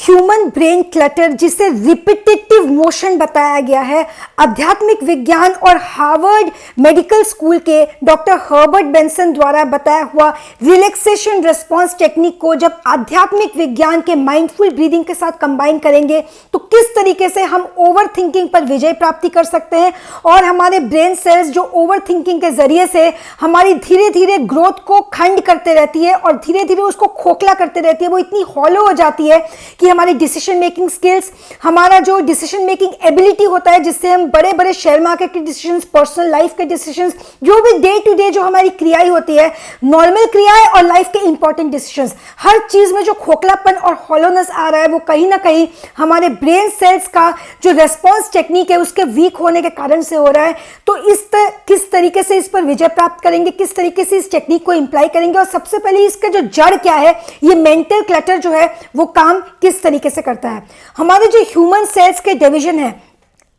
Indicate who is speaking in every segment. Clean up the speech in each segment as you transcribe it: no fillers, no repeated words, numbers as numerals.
Speaker 1: Human brain clutter, जिसे repetitive motion बताया गया है, आध्यात्मिक विज्ञान और हार्वर्ड मेडिकल स्कूल के डॉक्टर हर्बर्ट बेंसन द्वारा बताया हुआ रिलैक्सेशन रिस्पॉन्स टेक्निक को जब आध्यात्मिक विज्ञान के माइंडफुल ब्रीदिंग के साथ कंबाइन करेंगे तो किस तरीके से हम ओवर थिंकिंग पर विजय प्राप्ति कर सकते हैं और हमारे ब्रेन सेल्स जो ओवर थिंकिंग के जरिए से हमारी धीरे धीरे ग्रोथ को खंड करते रहती है और धीरे धीरे उसको खोखला करते रहती है, वो इतनी हॉलो हो जाती है कि हमारी डिसीजन मेकिंग स्किल्स, हमारा जो डिसीजन मेकिंग एबिलिटी होता है जिससे हम बड़े बड़े शेयर मार्केट के डिसीजंस, पर्सनल लाइफ के डिसीजंस, जो भी डे टू डे जो हमारी क्रियाएं होती है, नॉर्मल क्रियाएं और लाइफ के इंपॉर्टेंट डिसीजंस, हर चीज में जो खोखलापन और हॉलोनेस आ रहा है वो कहीं ना कहीं हमारे ब्रेन सेल्स का जो रेस्पॉन्स टेक्निक है उसके वीक होने के कारण से हो रहा है। तो किस तरीके से इस पर विजय प्राप्त करेंगे, किस तरीके से इस टेक्निक को इंप्लाई करेंगे और सबसे पहले इसका जो जड़ क्या है, ये मेंटल क्लटर जो है वो काम किस तरीके से करता है। हमारे जो ह्यूमन सेल्स के डिवीजन है,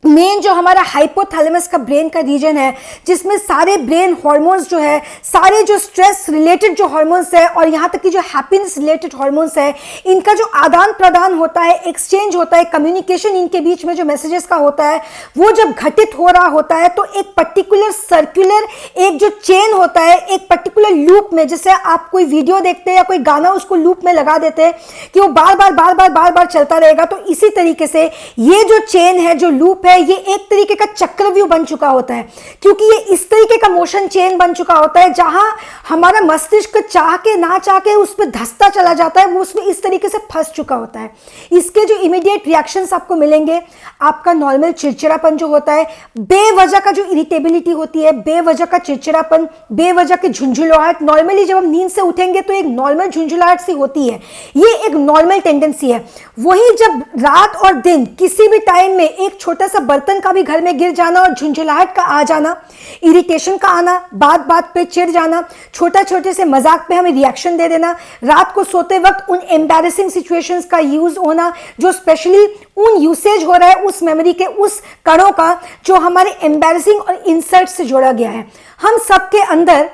Speaker 1: मेन जो हमारा हाइपोथैलेमस का ब्रेन का रीजन है जिसमें सारे ब्रेन हार्मोन्स जो है, सारे जो स्ट्रेस रिलेटेड जो हार्मोन्स है और यहाँ तक कि जो हैप्पीनेस रिलेटेड हार्मोन्स है, इनका जो आदान प्रदान होता है, एक्सचेंज होता है, कम्युनिकेशन इनके बीच में जो मैसेजेस का होता है, वो जब घटित हो रहा होता है तो एक पर्टिकुलर सर्कुलर एक जो चेन होता है, एक पर्टिकुलर लूप में, जैसे आप कोई वीडियो देखते हैं या कोई गाना उसको लूप में लगा देते हैं कि वो बार बार चलता रहेगा, तो इसी तरीके से ये जो चेन है, जो लूप है, ये एक तरीके का चक्रव्यूह बन चुका होता है, क्योंकि ये इस तरीके का मोशन चेन बन चुका होता है जहां हमारा मस्तिष्क चाह के ना चाह के उस पर धंसता चला जाता है, वो उसमें इस तरीके से फंस चुका होता है। इसके जो इमीडिएट रिएक्शंस आपको मिलेंगे, आपका नॉर्मल चिड़चिड़ापन जो होता है, बेवजह का जो इरिटेबिलिटी होती है, बेवजह का चिड़चिड़ापन, बेवजह की झुंझुलाहट, नॉर्मली जब हम नींद से उठेंगे तो एक नॉर्मल झुंझुलाहट सी होती है, ये एक नॉर्मल टेंडेंसी है। वही जब रात और दिन किसी भी टाइम में एक छोटा सा बर्तन का भी घर में गिर जाना और झुंझुलाहट का आ जाना, इरिटेशन का आना, बात पे चिढ़ जाना, छोटे से मजाक पे हमें रिएक्शन दे देना, रात को सोते वक्त उन एम्बैरेसिंग सिचुएशंस का यूज होना, जो स्पेशली उन यूसेज हो रहा है उस मेमोरी के उस कणों का जो हमारे एम्बैरेसिंग और इंसल्ट से जोड़ा गया है। हम सबके अंदर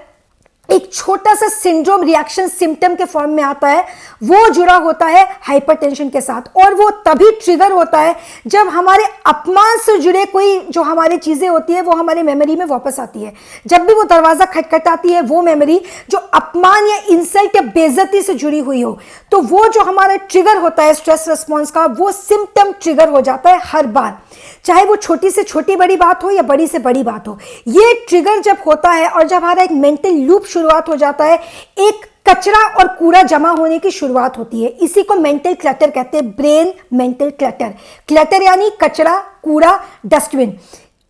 Speaker 1: एक छोटा सा सिंड्रोम रिएक्शन सिम्टम के फॉर्म में आता है, वो जुड़ा होता है हाइपरटेंशन के साथ, और वो तभी ट्रिगर होता है जब हमारे अपमान से जुड़े कोई जो हमारी चीजें होती है वो हमारे मेमोरी में वापस आती है। जब भी वो दरवाजा खटखटाती है वो मेमोरी जो अपमान या इंसल्ट या बेइज्जती से जुड़ी हुई हो, तो वो जो हमारा ट्रिगर होता है स्ट्रेस रिस्पॉन्स का, वो सिम्टम ट्रिगर हो जाता है हर बार, चाहे वो छोटी से छोटी बड़ी बात हो या बड़ी से बड़ी बात हो। ये ट्रिगर जब होता है और जब हमारा एक मेंटल लूप शुरुआत हो जाता है, एक कचरा और कूड़ा जमा होने की शुरुआत होती है। इसी को मेंटल क्लटर कहते हैं, ब्रेन मेंटल क्लटर। क्लटर यानी कचरा, कूड़ा, डस्टबिन।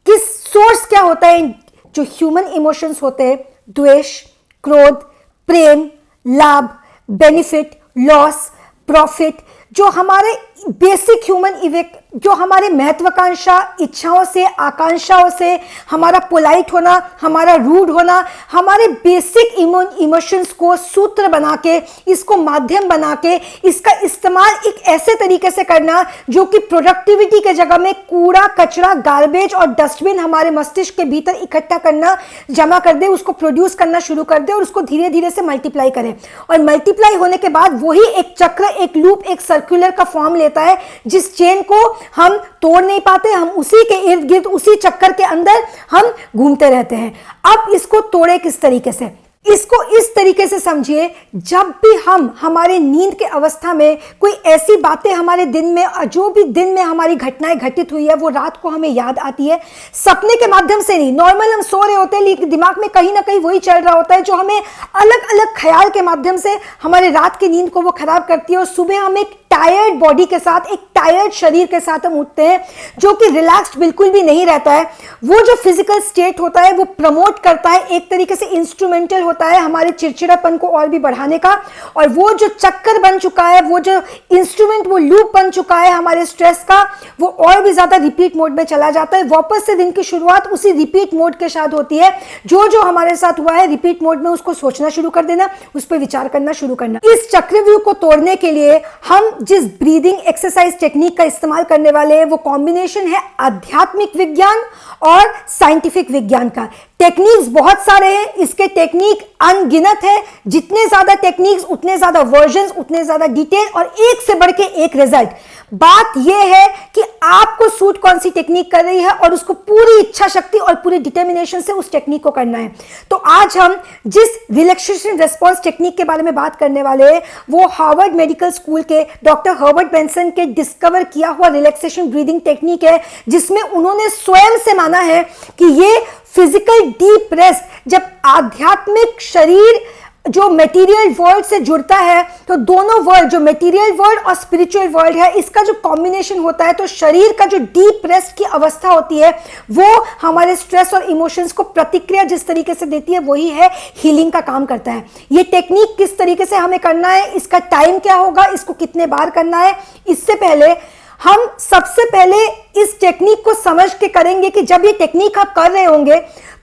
Speaker 1: किस सोर्स क्या होता है, जो ह्यूमन इमोशंस होते हैं, द्वेष, क्रोध, प्रेम, लाभ, बेनिफिट, लॉस, प्रॉफिट, जो हमारे बेसिक ह्यूमन इवेक्ट, जो हमारे महत्वाकांक्षा, इच्छाओं से, आकांक्षाओं से, हमारा पोलाइट होना, हमारा रूड होना, हमारे बेसिक इमोशंस को सूत्र बना के, इसको माध्यम बना के, इसका इस्तेमाल एक ऐसे तरीके से करना जो कि प्रोडक्टिविटी के जगह में कूड़ा, कचरा, गार्बेज और डस्टबिन हमारे मस्तिष्क के भीतर इकट्ठा करना, जमा कर दे, उसको प्रोड्यूस करना शुरू कर दे और उसको धीरे धीरे से मल्टीप्लाई करे। और मल्टीप्लाई होने के बाद वही एक चक्र, एक लूप, एक सर्कुलर का फॉर्म लेता है, जिस चेन को हम तोड़ नहीं पाते, हम उसी के इर्द गिर्द, उसी चक्कर के अंदर हम घूमते रहते हैं। अब इसको तोड़े किस तरीके से, इसको इस तरीके से समझिए, जब भी हम हमारे नींद के अवस्था में कोई ऐसी बातें हमारे दिन में, जो भी दिन में हमारी घटनाएं घटित हुई है वो रात को हमें याद आती है, सपने के माध्यम से नहीं, नॉर्मल हम सो रहे होते हैं लेकिन दिमाग में कहीं ना कहीं वही चल रहा होता है जो हमें अलग अलग ख्याल के माध्यम से हमारे रात की नींद को वो खराब करती है, और सुबह हम एक टायर्ड बॉडी के साथ, एक टायर्ड शरीर के साथ हम उठते हैं जो कि रिलैक्स्ड बिल्कुल भी नहीं रहता है। वो जो फिजिकल स्टेट होता है वो प्रमोट करता है, एक तरीके से इंस्ट्रूमेंटल होता है हमारे चिड़चिड़ापन को और भी बढ़ाने का, और वो जो चक्कर बन चुका है, वो जो इंस्ट्रूमेंट, वो लूप बन चुका है हमारे स्ट्रेस का, वो और भी ज्यादा रिपीट मोड में चला जाता है। वापस से दिन की शुरुआत उसी रिपीट मोड के साथ होती है, जो हमारे साथ हुआ है रिपीट मोड में उसको सोचना शुरू कर देना, उस पर विचार करना शुरू करना। इस चक्रव्यूह को तोड़ने के लिए हम जिस ब्रीदिंग एक्सरसाइज टेक्निक का इस्तेमाल करने वाले हैं वो कॉम्बिनेशन है आध्यात्मिक विज्ञान और साइंटिफिक विज्ञान का। टेक्निक्स बहुत सारे हैं, इसके टेक्निक अनगिनत है। जितने ज्यादा टेक्निक्स उतने ज्यादा वर्जन्स, उतने ज्यादा डिटेल और एक से बढ़ के एक रिजल्ट। बात यह है कि आपको सूट कौन सी टेक्निक कर रही है और उसको पूरी इच्छा शक्ति और पूरी डिटर्मिनेशन से उस टेक्निक को करना है। तो आज हम जिस रिलैक्सेशन रिस्पॉन्स टेक्निक के बारे में बात करने वाले हैं वो हार्वर्ड मेडिकल स्कूल के डॉक्टर हर्बर्ट बेंसन के डिस्कवर किया हुआ रिलैक्सेशन ब्रीदिंग टेक्निक है, जिसमें उन्होंने स्वयं से माना है कि ये फिजिकल डीप रेस्ट जब आध्यात्मिक शरीर जो मटेरियल वर्ल्ड से जुड़ता है तो दोनों वर्ल्ड, जो मटेरियल वर्ल्ड और स्पिरिचुअल वर्ल्ड है, इसका जो कॉम्बिनेशन होता है तो शरीर का जो डीप रेस्ट की अवस्था होती है वो हमारे स्ट्रेस और इमोशंस को प्रतिक्रिया जिस तरीके से देती है वही है हीलिंग का काम करता है। ये टेक्निक किस तरीके से हमें करना है, इसका टाइम क्या होगा, इसको कितने बार करना है, इससे पहले हम सबसे पहले इस टेक्निक को समझ के करेंगे कि जब ये टेक्निक आप कर रहे होंगे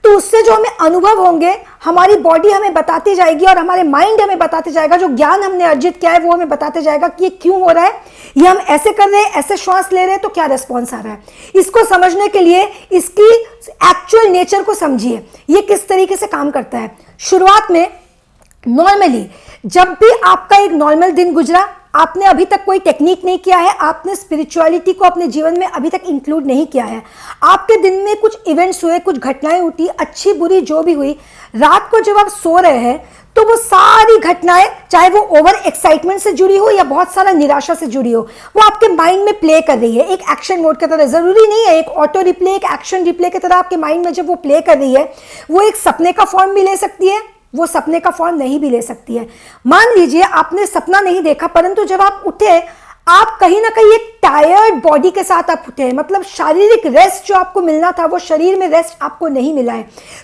Speaker 1: तो उससे जो हमें अनुभव होंगे, हमारी बॉडी हमें बताती जाएगी और हमारे माइंड हमें बताते जाएगा, जो ज्ञान हमने अर्जित किया है वो हमें बताते जाएगा कि ये क्यों हो रहा है, ये हम ऐसे कर रहे हैं, ऐसे श्वास ले रहे हैं तो क्या रिस्पॉन्स आ रहा है। इसको समझने के लिए इसकी एक्चुअल नेचर को समझिए, ये किस तरीके से काम करता है। शुरुआत में नॉर्मली जब भी आपका एक नॉर्मल दिन गुजरा, आपने अभी तक कोई टेक्निक नहीं किया है, आपने स्पिरिचुअलिटी को अपने जीवन में अभी तक इंक्लूड नहीं किया है, आपके दिन में कुछ इवेंट्स हुए, कुछ घटनाएं उठी, अच्छी बुरी जो भी हुई, रात को जब आप सो रहे हैं तो वो सारी घटनाएं, चाहे वो ओवर एक्साइटमेंट से जुड़ी हो या बहुत सारा निराशा से जुड़ी हो, वो आपके माइंड में प्ले कर रही है एक एक्शन मोड की तरह। जरूरी नहीं है एक ऑटो रिप्ले, एक एक्शन रिप्ले की तरह आपके माइंड में जब वो प्ले कर रही है, वो एक सपने का फॉर्म भी ले सकती है, वो सपने का फॉर्म नहीं भी ले सकती है। मान लीजिए आपने सपना नहीं देखा, परंतु जब आप उठे आप कहीं ना कहीं एक टायर्ड बॉडी के साथ आप उठे हैं, मतलब शारीरिक रेस्ट जो आपको मिलना था वो शरीर में रेस्ट आपको नहीं मिला है।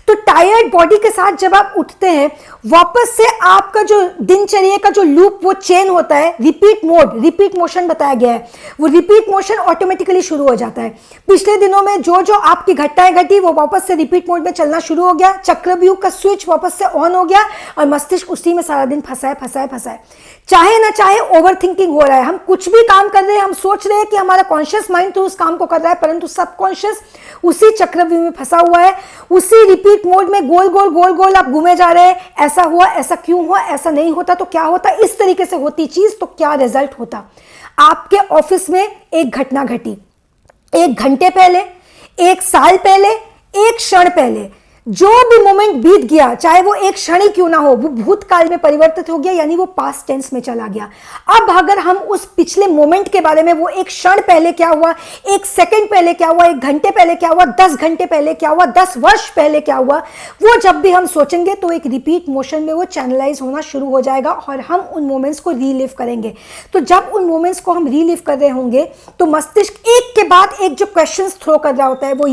Speaker 1: तो टायर्ड बॉडी के साथ जब आप उठते हैं, वापस से आपका जो दिनचर्या का जो लूप वो चेन होता है, रिपीट मोशन बताया गया है, वो रिपीट मोशन ऑटोमेटिकली शुरू हो जाता है। पिछले दिनों में जो जो आपकी घटनाएं घटी वो वापस से रिपीट मोड में चलना शुरू हो गया, चक्रव्यूह का स्विच वापस से ऑन हो गया और मस्तिष्क उसी में सारा दिन फंसा है। चाहे ना चाहे ओवर थिंकिंग हो रहा है, हम कुछ भी काम कर रहे हैं, हम सोच रहे हैं कि हमारा कॉन्शियस माइंड तो उस काम को कर रहा है, परंतु सबकॉन्शियस उसी चक्रव्यूह में फंसा हुआ है, उसी रिपीट मोड में गोल गोल आप घूमे जा रहे हैं। ऐसा हुआ, ऐसा क्यों हुआ, ऐसा नहीं होता तो क्या होता, इस तरीके से होती चीज तो क्या रिजल्ट होता। आपके ऑफिस में एक घटना घटी, 1 घंटे पहले, 1 साल पहले, 1 क्षण पहले, जो भी मोमेंट बीत गया, चाहे वो एक क्षण ही क्यों ना हो, वो भूतकाल में परिवर्तित हो गया, यानी वो पास्ट टेंस में चला गया। अब अगर हम उस पिछले मोमेंट के बारे में, वो 1 क्षण पहले क्या हुआ, 1 सेकंड पहले क्या हुआ, 1 घंटे पहले क्या हुआ, 10 घंटे पहले क्या हुआ, 10 वर्ष पहले क्या हुआ, वो जब भी हम सोचेंगे तो एक रिपीट मोशन में वो चैनलाइज होना शुरू हो जाएगा और हम उन मोमेंट्स को रीलिव करेंगे। तो जब उन मोमेंट्स को हम रीलिव कर रहे होंगे तो मस्तिष्क एक के बाद एक जो क्वेश्चंस थ्रो कर रहा होता है वो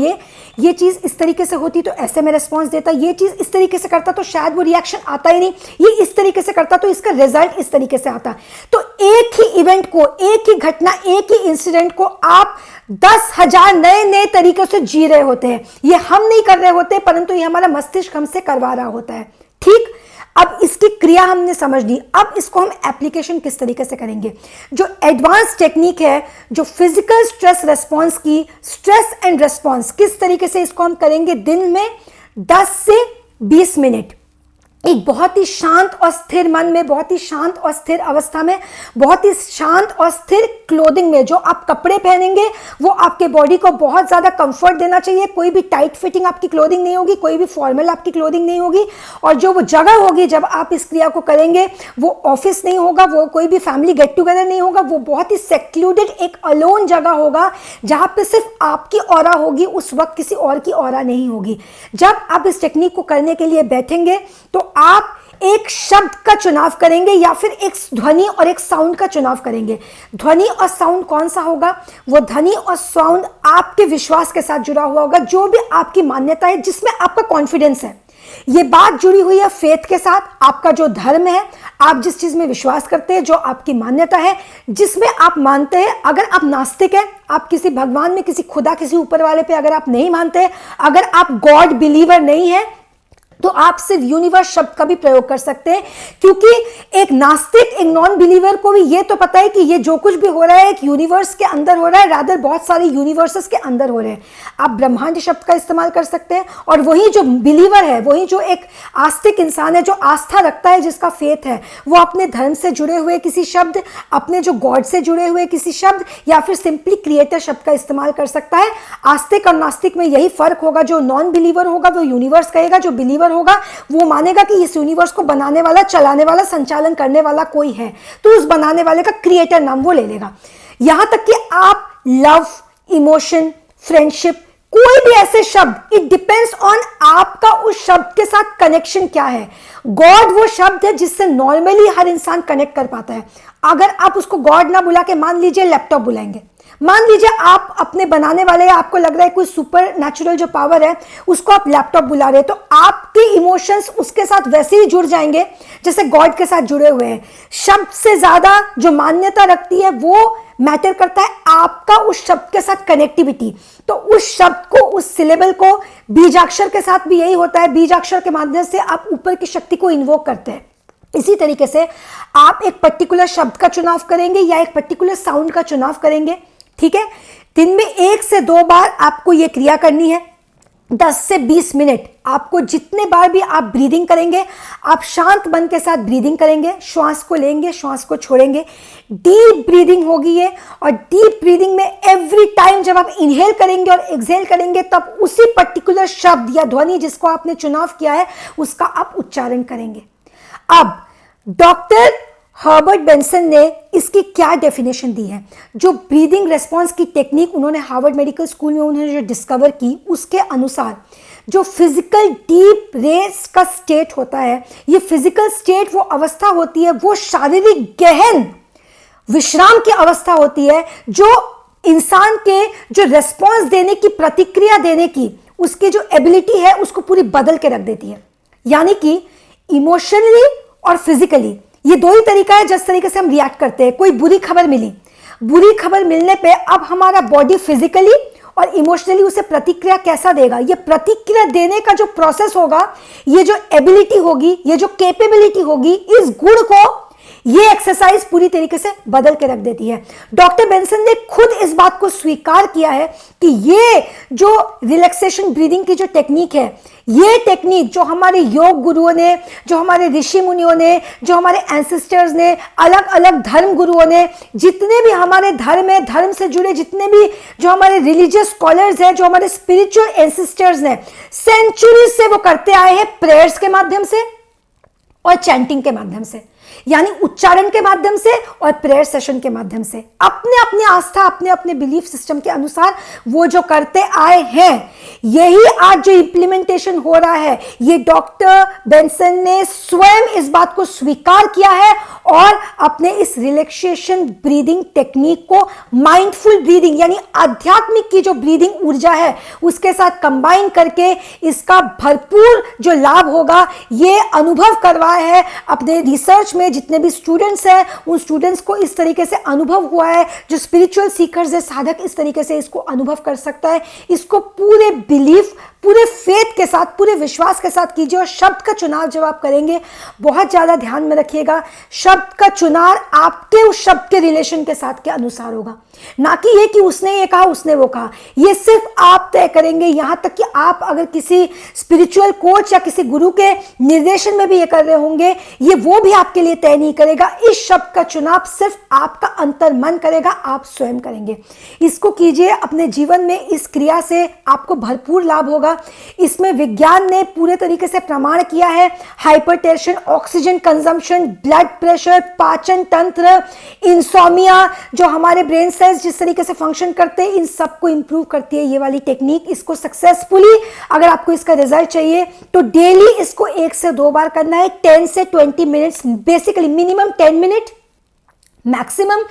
Speaker 1: ये चीज इस तरीके से होती तो ऐसे में रिस्पॉन्स देता, ये चीज इस तरीके से करता तो शायद वो रिएक्शन आता ही नहीं, ये इस तरीके से करता तो इसका रिजल्ट इस तरीके से आता। तो एक ही इवेंट को, एक ही घटना, एक ही इंसिडेंट को आप 10,000 नए तरीकों से जी रहे होते हैं। ये हम नहीं कर रहे होते, परंतु ये हमारा मस्तिष्क हमसे करवा रहा होता है। ठीक, अब इसकी क्रिया हमने समझ ली, अब इसको हम एप्लीकेशन किस तरीके से करेंगे। जो एडवांस टेक्निक है, जो फिजिकल स्ट्रेस रेस्पॉन्स की, स्ट्रेस एंड रेस्पॉन्स, किस तरीके से इसको हम करेंगे, दिन में 10 से 20 मिनट एक बहुत ही शांत और स्थिर मन में, बहुत ही शांत और स्थिर अवस्था में, बहुत ही शांत और स्थिर क्लोथिंग में। जो आप कपड़े पहनेंगे वो आपके बॉडी को बहुत ज्यादा कंफर्ट देना चाहिए, कोई भी टाइट फिटिंग आपकी क्लोथिंग नहीं होगी, कोई भी फॉर्मल आपकी क्लोथिंग नहीं होगी। और जो वो जगह होगी जब आप इस क्रिया को करेंगे वो ऑफिस नहीं होगा, वो कोई भी फैमिली गेट टुगेदर नहीं होगा, वो बहुत ही सेक्लूडेड एक अलोन जगह होगा जहां पे सिर्फ आपकी ऑरा होगी, उस वक्त किसी और की ऑरा नहीं होगी। जब आप इस टेक्निक को करने के लिए बैठेंगे तो आप एक शब्द का चुनाव करेंगे या फिर एक ध्वनि और एक साउंड का चुनाव करेंगे। ध्वनि और साउंड कौन सा होगा, वो ध्वनि और साउंड आपके विश्वास के साथ जुड़ा हुआ होगा, जो भी आपकी मान्यता है, जिसमें आपका कॉन्फिडेंस है। ये बात जुड़ी हुई है फेथ के साथ, आपका जो धर्म है, आप जिस चीज में विश्वास करते हैं, जो आपकी मान्यता है, जिसमें आप मानते हैं। अगर आप नास्तिक हैं, आप किसी भगवान में, किसी खुदा, किसी ऊपर वाले पे अगर आप नहीं मानते, अगर आप गॉड बिलीवर नहीं है, तो आप सिर्फ यूनिवर्स शब्द का भी प्रयोग कर सकते हैं, क्योंकि एक नास्तिक, एक नॉन बिलीवर को भी ये तो पता है कि ये जो कुछ भी हो रहा है एक यूनिवर्स के अंदर हो रहा है, रादर बहुत सारे यूनिवर्सेस के अंदर हो रहे हैं। आप ब्रह्मांड शब्द का इस्तेमाल कर सकते हैं, और वही जो बिलीवर है, वही जो एक आस्तिक इंसान है, जो आस्था रखता है, जिसका फेथ है, वो अपने धर्म से जुड़े हुए किसी शब्द, अपने जो गॉड से जुड़े हुए किसी शब्द, या फिर सिंपली क्रिएटर शब्द का इस्तेमाल कर सकता है। आस्तिक और नास्तिक में यही फर्क होगा, जो नॉन बिलीवर होगा वो यूनिवर्स कहेगा, जो बिलीवर होगा वो मानेगा कि इस यूनिवर्स को बनाने वाला, चलाने वाला, संचालन करने वाला कोई है, तो उस बनाने वाले का क्रिएटर नाम वो ले लेगा। यहां तक कि आप लव, इमोशन, फ्रेंडशिप, कोई भी ऐसे शब्द, इट डिपेंड्स ऑन आपका उस शब्द के साथ कनेक्शन क्या है। गॉड वो शब्द है जिससे नॉर्मली हर इंसान कनेक्ट कर पाता है। अगर आप उसको गॉड ना बुला के मान लीजिए लैपटॉप बुलाएंगे, मान लीजिए आप अपने बनाने वाले, आपको लग रहा है कोई सुपर नेचुरल जो पावर है उसको आप लैपटॉप बुला रहे हैं, तो आपके इमोशंस उसके साथ वैसे ही जुड़ जाएंगे जैसे गॉड के साथ जुड़े हुए हैं। शब्द से ज्यादा जो मान्यता रखती है वो मैटर करता है आपका उस शब्द के साथ कनेक्टिविटी। तो उस शब्द को, उस सिलेबल को, बीजाक्षर के साथ भी यही होता है, बीजाक्षर के माध्यम से आप ऊपर की शक्ति को इन्वोक करते हैं। इसी तरीके से आप एक पर्टिकुलर शब्द का चुनाव करेंगे या एक पर्टिकुलर साउंड का चुनाव करेंगे, ठीक है। दिन में 1 से 2 बार आपको यह क्रिया करनी है। 10 से 20 मिनट आपको जितने बार भी आप ब्रीदिंग करेंगे, आप शांत मन के साथ ब्रीदिंग करेंगे, श्वास को लेंगे, श्वास को छोड़ेंगे, डीप ब्रीदिंग होगी ये। और डीप ब्रीदिंग में एवरी टाइम जब आप इनहेल करेंगे और एक्सहेल करेंगे, तब उसी पर्टिकुलर शब्द या ध्वनि जिसको आपने चुनाव किया है उसका आप उच्चारण करेंगे। अब डॉक्टर हर्बर्ट बेंसन ने इसकी क्या डेफिनेशन दी है, जो ब्रीदिंग रेस्पॉन्स की टेक्निक उन्होंने हार्वर्ड मेडिकल स्कूल में उन्होंने जो डिस्कवर की, उसके अनुसार जो फिजिकल डीप रेस्ट का स्टेट होता है, ये फिजिकल स्टेट वो अवस्था होती है, वो शारीरिक गहन विश्राम की अवस्था होती है, जो इंसान के जो रेस्पॉन्स देने की, प्रतिक्रिया देने की, उसकी जो एबिलिटी है उसको पूरी बदल के रख देती है। यानी कि इमोशनली और फिजिकली ये दो ही तरीका है जिस तरीके से हम रिएक्ट करते हैं। कोई बुरी खबर मिली, बुरी खबर मिलने पे अब हमारा बॉडी फिजिकली और इमोशनली उसे प्रतिक्रिया कैसा देगा, ये प्रतिक्रिया देने का जो प्रोसेस होगा, ये जो एबिलिटी होगी, ये जो कैपेबिलिटी होगी, इस गुण को ये एक्सरसाइज पूरी तरीके से बदल के रख देती है। डॉक्टर बेंसन ने खुद इस बात को स्वीकार किया है कि ये जो रिलैक्सेशन ब्रीदिंग की जो टेक्निक है, ये टेक्निक जो हमारे योग गुरुओं ने, जो हमारे ऋषि मुनियों ने, जो हमारे एंसेस्टर्स ने, अलग अलग धर्म गुरुओं ने, जितने भी हमारे धर्म है, धर्म से जुड़े जितने भी जो हमारे रिलीजियस स्कॉलर्स हैं, जो हमारे स्पिरिचुअल एंसेस्टर्स हैं, सेंचुरी से वो करते आए हैं प्रेयर्स के माध्यम से और चैंटिंग के माध्यम से, यानी उच्चारण के माध्यम से और प्रेयर सेशन के माध्यम से, अपने अपने आस्था, अपने अपने बिलीफ सिस्टम के अनुसार वो जो करते आए हैं। यही आज जो इंप्लीमेंटेशन हो रहा है, ये डॉक्टर बेंसन ने स्वयं इस बात को स्वीकार किया है और अपने इस रिलैक्सेशन ब्रीदिंग टेक्निक को माइंडफुल ब्रीदिंग यानी आध्यात्मिक की जो ब्रीदिंग ऊर्जा है उसके साथ कंबाइन करके इसका भरपूर जो लाभ होगा ये अनुभव करवाया है। अपने रिसर्च में जितने भी स्टूडेंट्स हैं उन स्टूडेंट्स को इस तरीके से अनुभव हुआ है। जो स्पिरिचुअल सीकर्स है, साधक इस तरीके से इसको अनुभव कर सकता है। इसको पूरे बिलीफ, पूरे फेथ के साथ, पूरे विश्वास के साथ कीजिए। और शब्द का चुनाव जब आप करेंगे बहुत ज्यादा ध्यान में रखिएगा, शब्द का चुनाव आपके उस शब्द के रिलेशन के साथ के अनुसार होगा, ना कि ये कि उसने ये कहा उसने वो कहा। ये सिर्फ आप तय करेंगे। यहां तक कि आप अगर किसी स्पिरिचुअल कोच या किसी गुरु के निर्देशन में भी ये कर रहे होंगे, ये वो भी आपके लिए तय नहीं करेगा। इस शब्द का चुनाव सिर्फ आपका अंतर मन करेगा, आप स्वयं करेंगे। इसको कीजिए अपने जीवन में, इस क्रिया से आपको भरपूर लाभ होगा। इसमें विज्ञान ने पूरे तरीके से प्रमाण किया है। Hypertension, oxygen consumption, blood pressure, पाचन तंत्र, इंसोमिया, जो हमारे ब्रेन सेल्स जिस तरीके से फंक्शन करते हैं, इन सबको इंप्रूव करती है ये वाली टेक्निक। इसको सक्सेसफुली अगर आपको इसका रिजल्ट चाहिए तो डेली इसको 1 से 2 बार करना है। 10 से 20 minutes, basically minimum 10 minute, maximum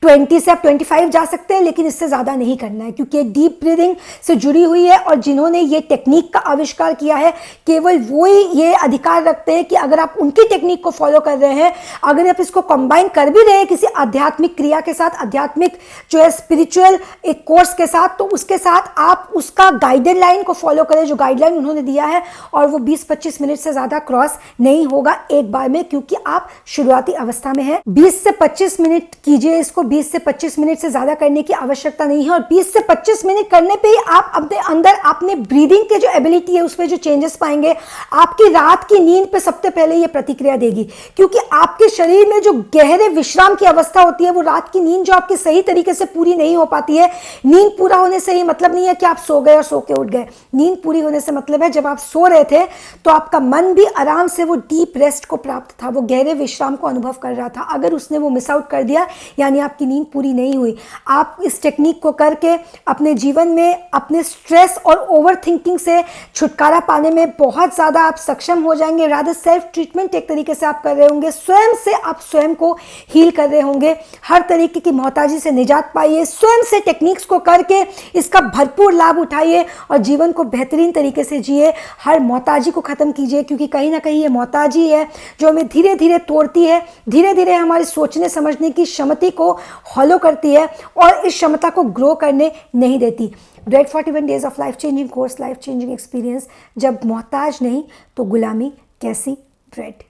Speaker 1: 20 से आप 25 जा सकते हैं, लेकिन इससे ज़्यादा नहीं करना है, क्योंकि डीप ब्रीदिंग से जुड़ी हुई है। और जिन्होंने ये टेक्निक का आविष्कार किया है, केवल वो ही ये अधिकार रखते हैं कि अगर आप उनकी टेक्निक को फॉलो कर रहे हैं, अगर आप इसको कंबाइन कर भी रहे हैं किसी आध्यात्मिक क्रिया के साथ, आध्यात्मिक जो है स्पिरिचुअल एक कोर्स के साथ, तो उसके साथ आप उसका गाइडलाइन को फॉलो करें, जो गाइडलाइन उन्होंने दिया है, और वो 20-25 मिनट से ज़्यादा क्रॉस नहीं होगा एक बार में, क्योंकि आप शुरुआती अवस्था में हैं। 20 से 25 मिनट कीजिए इसको, 20 से 25 मिनट से ज़्यादा करने की आवश्यकता नहीं है। और 20 से 25 मिनट करने पे ही आप अपने अंदर अपने ब्रीदिंग के जो एबिलिटी है उसमें जो चेंजेस पाएंगे। आपकी रात की नींद पे सबसे पहले ये प्रतिक्रिया देगी, क्योंकि आपके शरीर में जो गहरे विश्राम की अवस्था होती है, वो रात की नींद जो आपकी सही तरीके से पूरी नहीं हो पाती है। नींद पूरा होने से ही मतलब नहीं है कि आप सो गए और सो के उठ गए। नींद पूरी होने से मतलब है जब आप सो रहे थे तो आपका मन भी आराम से वो डीप रेस्ट को प्राप्त था, वो गहरे विश्राम को अनुभव कर रहा था। अगर उसने वो मिस आउट कर दिया, यानी आपकी नींद पूरी नहीं हुई। आप इस टेक्निक को करके अपने जीवन में अपने स्ट्रेस और ओवर थिंकिंग से छुटकारा पाने में बहुत ज़्यादा आप सक्षम हो जाएंगे। रादर सेल्फ ट्रीटमेंट एक तरीके से आप कर रहे होंगे, स्वयं से आप स्वयं को हील कर रहे होंगे। हर तरीके की मोहताजी से निजात पाइए, स्वयं से टेक्निक्स को करके इसका भरपूर लाभ उठाइए और जीवन को बेहतरीन तरीके से जिए। हर मोहताजी को ख़त्म कीजिए, क्योंकि कहीं ना कहीं ये मोहताजी है जो हमें धीरे धीरे तोड़ती है, धीरे धीरे हमारी सोचने समझने की क्षमता को हॉलो करती है और इस क्षमता को ग्रो करने नहीं देती। Red 41 days of life changing course, life changing experience. जब मोहताज नहीं तो गुलामी कैसी? रेड।